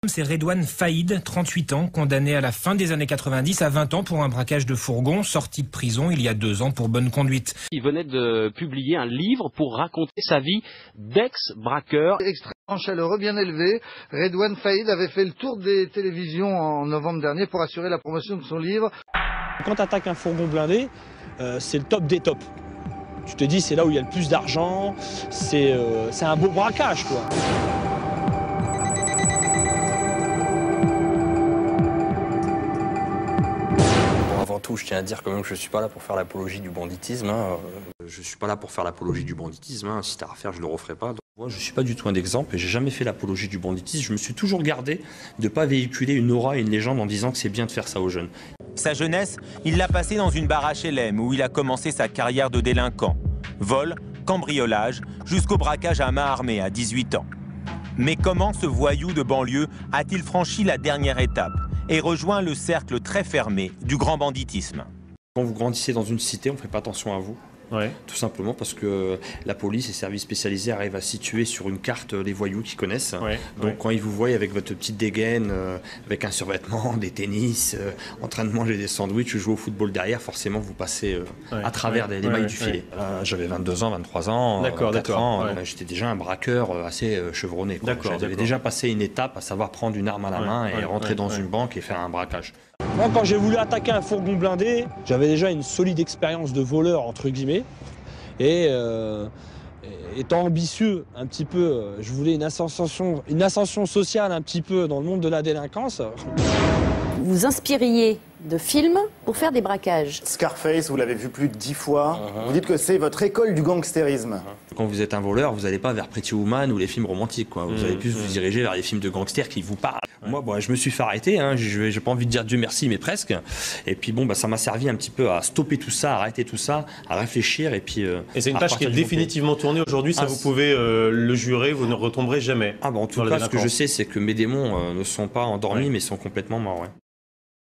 C'est Redouane Faïd, 38 ans, condamné à la fin des années 90 à 20 ans pour un braquage de fourgon, sorti de prison il y a 2 ans pour bonne conduite. Il venait de publier un livre pour raconter sa vie d'ex-braqueur. Extrêmement chaleureux, bien élevé, Redouane Faïd avait fait le tour des télévisions en novembre dernier pour assurer la promotion de son livre. Quand tu attaques un fourgon blindé, c'est le top des tops. Tu te dis c'est là où il y a le plus d'argent, c'est un beau braquage quoi. Avant tout, je tiens à dire quand même que je ne suis pas là pour faire l'apologie du banditisme. Je ne suis pas là pour faire l'apologie du banditisme. Si t'as à refaire, je ne le referai pas. Donc, moi, je ne suis pas du tout un exemple et j'ai jamais fait l'apologie du banditisme. Je me suis toujours gardé de ne pas véhiculer une aura et une légende en disant que c'est bien de faire ça aux jeunes. Sa jeunesse, il l'a passée dans une barre HLM où il a commencé sa carrière de délinquant. Vol, cambriolage, jusqu'au braquage à main armée à 18 ans. Mais comment ce voyou de banlieue a-t-il franchi la dernière étape et rejoint le cercle très fermé du grand banditisme? Quand vous grandissez dans une cité, on ne fait pas attention à vous. Ouais. Tout simplement parce que la police et les services spécialisés arrivent à situer sur une carte les voyous qu'ils connaissent. Ouais. Donc quand ils vous voient avec votre petite dégaine, avec un survêtement, des tennis, en train de manger des sandwichs ou jouer au football derrière, forcément vous passez à travers les mailles du filet. J'avais 22 ans, 23 ans, 4 ans, j'étais déjà un braqueur assez chevronné. J'avais déjà passé une étape à savoir prendre une arme à la main et rentrer dans une banque et faire un braquage. Moi, quand j'ai voulu attaquer un fourgon blindé, j'avais déjà une solide expérience de voleur, entre guillemets. Et étant ambitieux un petit peu, je voulais une ascension sociale un petit peu dans le monde de la délinquance. Vous inspiriez de films pour faire des braquages. Scarface, vous l'avez vu plus de 10 fois. Vous dites que c'est votre école du gangstérisme. Quand vous êtes un voleur, vous n'allez pas vers Pretty Woman ou les films romantiques. Vous allez plus vous diriger vers les films de gangsters qui vous parlent. Moi, je me suis fait arrêter. J'ai pas envie de dire Dieu merci, mais presque. Et puis ça m'a servi un petit peu à stopper tout ça, à arrêter tout ça, à réfléchir. Et c'est une tâche qui est définitivement tournée aujourd'hui. Ça, vous pouvez le jurer, vous ne retomberez jamais. En tout cas, ce que je sais, c'est que mes démons ne sont pas endormis, mais sont complètement morts.